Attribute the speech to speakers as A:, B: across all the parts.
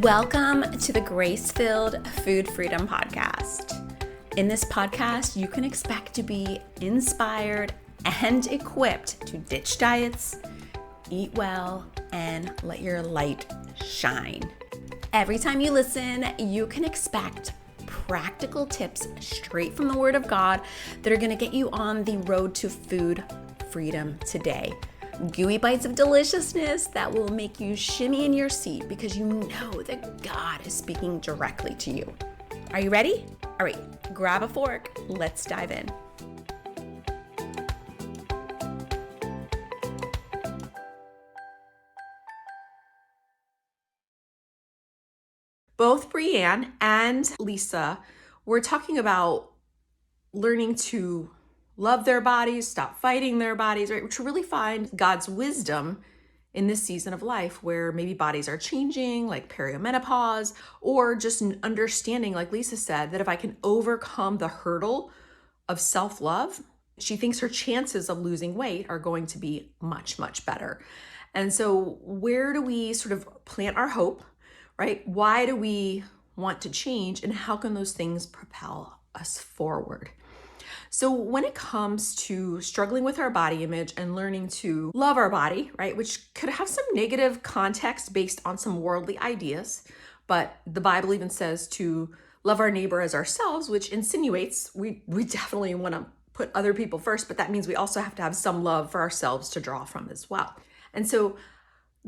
A: Welcome to the Grace-Filled Food Freedom Podcast. In this podcast, you can expect to be inspired and equipped to ditch diets, eat well, and let your light shine. Every time you listen, you can expect practical tips straight from the Word of God that are going to get you on the road to food freedom today. Gooey bites of deliciousness that will make you shimmy in your seat because you know that God is speaking directly to you. Are you ready? All right, grab a fork. Let's dive in. Both Brianne and Lisa were talking about learning to love their bodies, stop fighting their bodies, right? To really find God's wisdom in this season of life where maybe bodies are changing, like perimenopause, or just understanding, like Lisa said, that if I can overcome the hurdle of self-love, she thinks her chances of losing weight are going to be much, much better. And so where do we sort of plant our hope, right? Why do we want to change, and how can those things propel us forward? So when it comes to struggling with our body image and learning to love our body, right, which could have some negative context based on some worldly ideas, but the Bible even says to love our neighbor as ourselves, which insinuates we definitely want to put other people first, but that means we also have to have some love for ourselves to draw from as well. And so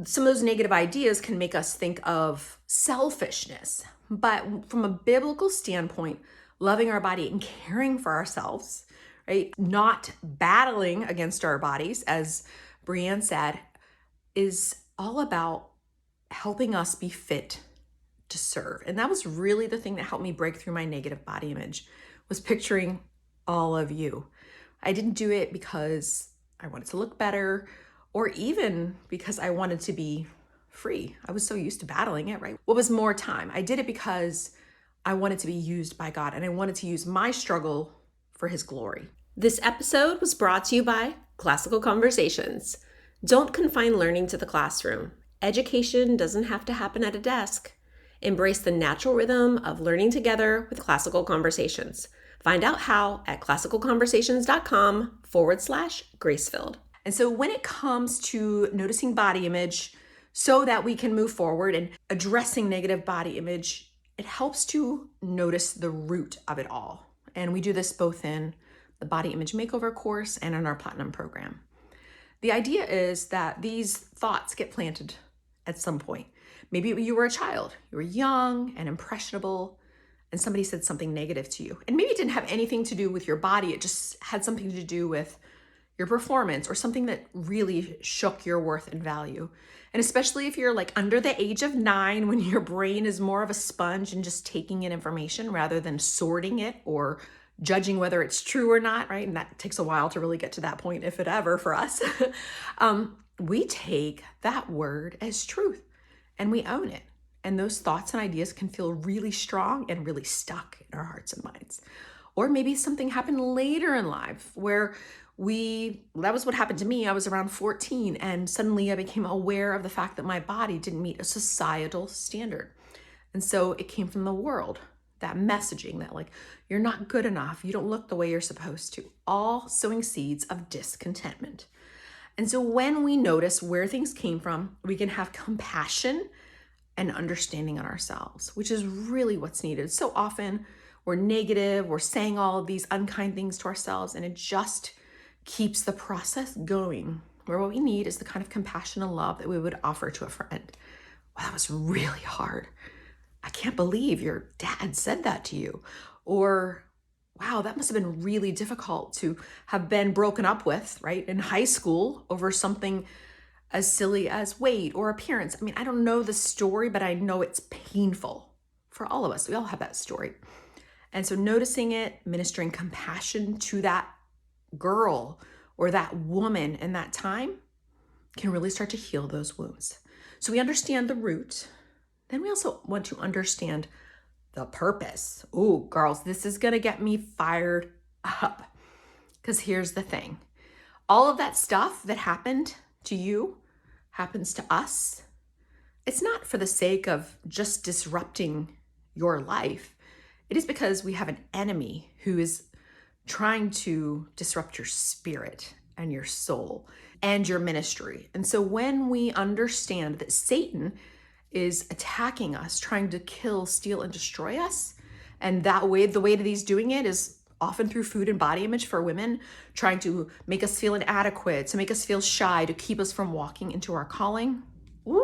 A: some of those negative ideas can make us think of selfishness, but from a biblical standpoint, loving our body and caring for ourselves, right? Not battling against our bodies, as Brianne said, is all about helping us be fit to serve. And that was really the thing that helped me break through my negative body image, was picturing all of you. I didn't do it because I wanted to look better or even because I wanted to be free. I was so used to battling it, right? What was more time? I did it because I wanted to be used by God, and I wanted to use my struggle for His glory. This episode was brought to you by Classical Conversations. Don't confine learning to the classroom. Education doesn't have to happen at a desk. Embrace the natural rhythm of learning together with Classical Conversations. Find out how at classicalconversations.com/gracefilled. And so when it comes to noticing body image so that we can move forward and addressing negative body image, it helps to notice the root of it all. And we do this both in the Body Image Makeover course and in our Platinum program. The idea is that these thoughts get planted at some point. Maybe you were a child, you were young and impressionable, and somebody said something negative to you. And maybe it didn't have anything to do with your body, it just had something to do with your performance or something that really shook your worth and value. And especially if you're like under the age of 9, when your brain is more of a sponge and just taking in information rather than sorting it or judging whether it's true or not, right? And that takes a while to really get to that point, if it ever for us. We take that word as truth and we own it. And those thoughts and ideas can feel really strong and really stuck in our hearts and minds. Or maybe something happened later in life where that was what happened to me. I was around 14 and suddenly I became aware of the fact that my body didn't meet a societal standard. And so it came from the world, that messaging that like, you're not good enough, you don't look the way you're supposed to, all sowing seeds of discontentment. And so when we notice where things came from, we can have compassion and understanding on ourselves, which is really what's needed. So often we're negative, we're saying all of these unkind things to ourselves, and it just keeps the process going, where what we need is the kind of compassion and love that we would offer to a friend. Wow, that was really hard. I can't believe your dad said that to you. Or, wow, that must have been really difficult to have been broken up with, right, in high school over something as silly as weight or appearance. I mean, I don't know the story, but I know it's painful for all of us. We all have that story. And so noticing it, ministering compassion to that girl or that woman in that time can really start to heal those wounds. So we understand the root. Then we also want to understand the purpose. Oh, girls, this is going to get me fired up. Because here's the thing. All of that stuff that happened to you happens to us it's not for the sake of just disrupting your life. It is because we have an enemy who is trying to disrupt your spirit and your soul and your ministry. And so when we understand that Satan is attacking us, trying to kill, steal, and destroy us, and the way that he's doing it is often through food and body image for women, trying to make us feel inadequate, to make us feel shy, to keep us from walking into our calling. Woo!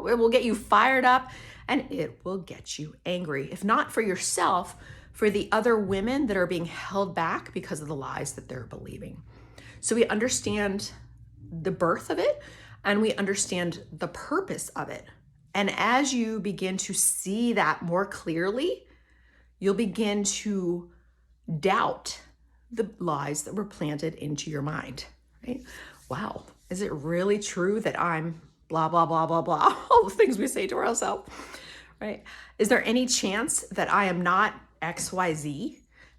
A: It will get you fired up and it will get you angry. If not for yourself, for the other women that are being held back because of the lies that they're believing. So we understand the birth of it and we understand the purpose of it. And as you begin to see that more clearly, you'll begin to doubt the lies that were planted into your mind, right? Wow, is it really true that I'm blah, blah, blah, blah, blah, all the things we say to ourselves, right? Is there any chance that I am not XYZ?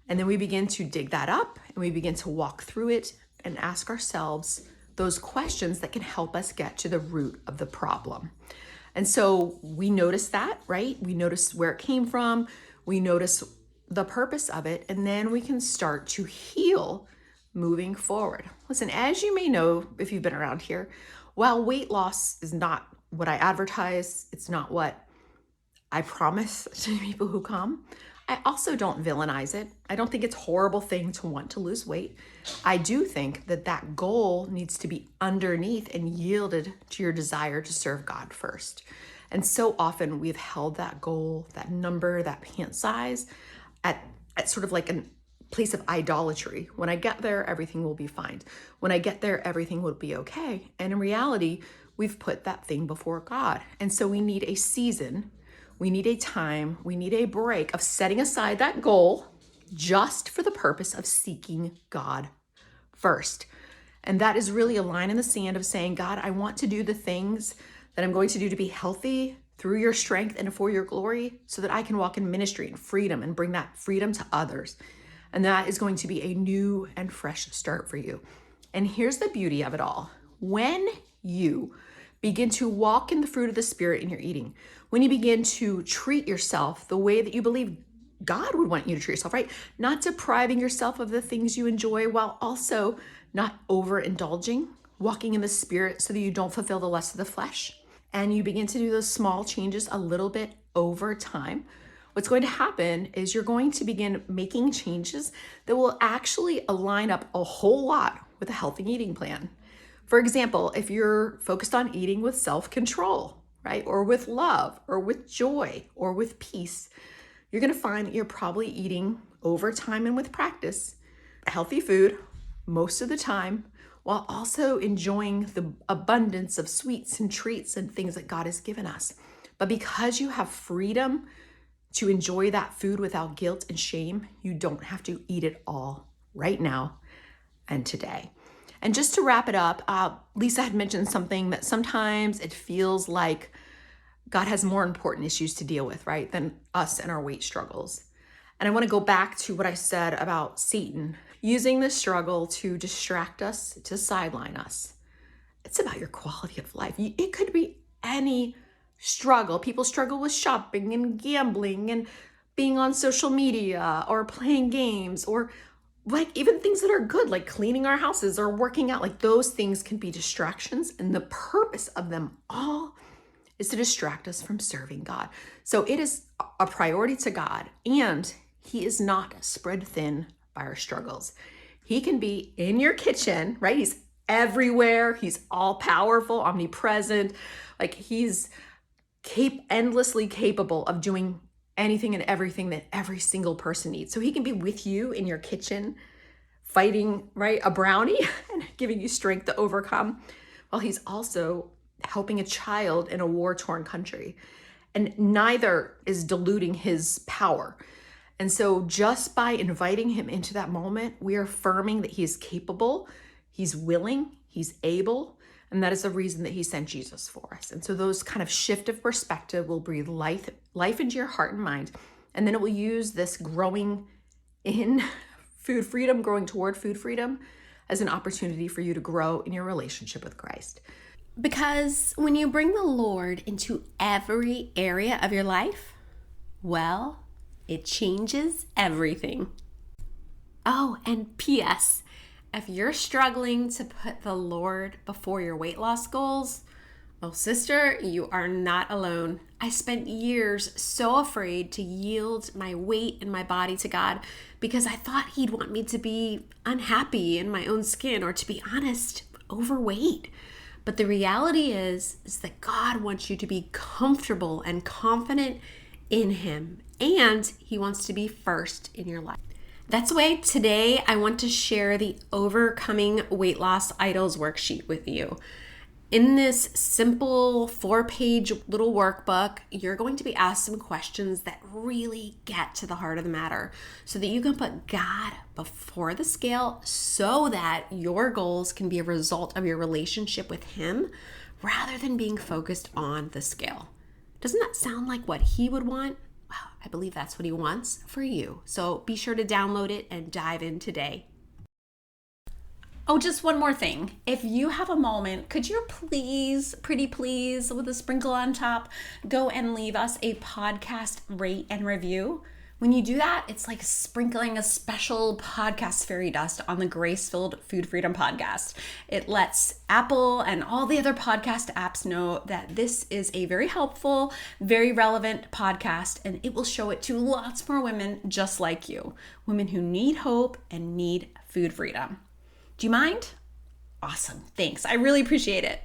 A: And then we begin to dig that up and we begin to walk through it and ask ourselves those questions that can help us get to the root of the problem. And so we notice that, right? We notice where it came from. We notice the purpose of it, and then we can start to heal moving forward. Listen, as you may know, if you've been around here, while weight loss is not what I advertise, it's not what I promise to people who come, I also don't villainize it. I don't think it's a horrible thing to want to lose weight. I do think that that goal needs to be underneath and yielded to your desire to serve God first. And so often we've held that goal, that number, that pant size at sort of like a place of idolatry. When I get there, everything will be fine. When I get there, everything will be okay. And in reality, we've put that thing before God. And so we need a season, we need a time, we need a break of setting aside that goal just for the purpose of seeking God first. And that is really a line in the sand of saying, God, I want to do the things that I'm going to do to be healthy through your strength and for your glory so that I can walk in ministry and freedom and bring that freedom to others. And that is going to be a new and fresh start for you. And here's the beauty of it all. When you begin to walk in the fruit of the Spirit in your eating, when you begin to treat yourself the way that you believe God would want you to treat yourself, right? Not depriving yourself of the things you enjoy while also not overindulging, walking in the Spirit so that you don't fulfill the lust of the flesh. And you begin to do those small changes a little bit over time, what's going to happen is you're going to begin making changes that will actually align up a whole lot with a healthy eating plan. For example, if you're focused on eating with self-control, right? Or with love, or with joy, or with peace, you're going to find that you're probably eating over time and with practice healthy food most of the time, while also enjoying the abundance of sweets and treats and things that God has given us. But because you have freedom to enjoy that food without guilt and shame, you don't have to eat it all right now and today. And just to wrap it up, Lisa had mentioned something that sometimes it feels like God has more important issues to deal with, right, than us and our weight struggles. And I want to go back to what I said about Satan using the struggle to distract us, to sideline us. It's about your quality of life. It could be any struggle. People struggle with shopping and gambling and being on social media or playing games, or like even things that are good, like cleaning our houses or working out. Like those things can be distractions, and the purpose of them all is to distract us from serving God. So it is a priority to God, and He is not spread thin by our struggles. He can be in your kitchen, right? He's everywhere. He's all powerful, omnipresent. Like He's endlessly capable of doing anything and everything that every single person needs. So He can be with you in your kitchen, fighting, right, a brownie and giving you strength to overcome, while He's also helping a child in a war-torn country. And neither is diluting His power. And so just by inviting Him into that moment, we are affirming that He is capable, He's willing, He's able, and that is the reason that He sent Jesus for us. And so those kind of shift of perspective will breathe life into your heart and mind. And then it will use this growing in food freedom, growing toward food freedom, as an opportunity for you to grow in your relationship with Christ.
B: Because when you bring the Lord into every area of your life, well, it changes everything. Oh, and P.S. If you're struggling to put the Lord before your weight loss goals, oh, sister, you are not alone. I spent years so afraid to yield my weight and my body to God because I thought He'd want me to be unhappy in my own skin, or to be honest, overweight. But the reality is that God wants you to be comfortable and confident in Him, and He wants to be first in your life. That's why today I want to share the Overcoming Weight Loss Idols worksheet with you. In this simple 4-page little workbook, you're going to be asked some questions that really get to the heart of the matter so that you can put God before the scale so that your goals can be a result of your relationship with Him rather than being focused on the scale. Doesn't that sound like what He would want? Well, I believe that's what He wants for you. So be sure to download it and dive in today. Oh, just one more thing. If you have a moment, could you please, pretty please, with a sprinkle on top, go and leave us a podcast rate and review? When you do that, it's like sprinkling a special podcast fairy dust on the Grace-Filled Food Freedom podcast. It lets Apple and all the other podcast apps know that this is a very helpful, very relevant podcast, and it will show it to lots more women just like you, women who need hope and need food freedom. Do you mind? Awesome. Thanks. I really appreciate it.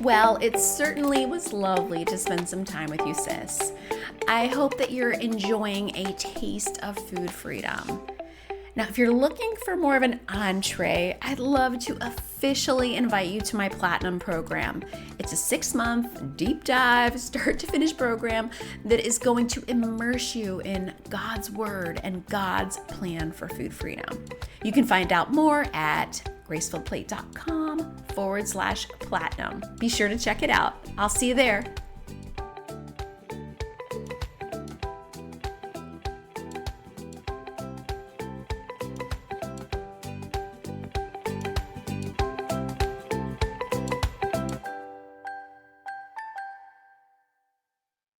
B: Well, it certainly was lovely to spend some time with you, sis. I hope that you're enjoying a taste of food freedom. Now, if you're looking for more of an entree, I'd love to officially invite you to my Platinum program. It's a 6-month deep dive, start to finish program that is going to immerse you in God's Word and God's plan for food freedom. You can find out more at gracefilledplate.com/platinum. Be sure to check it out. I'll see you there.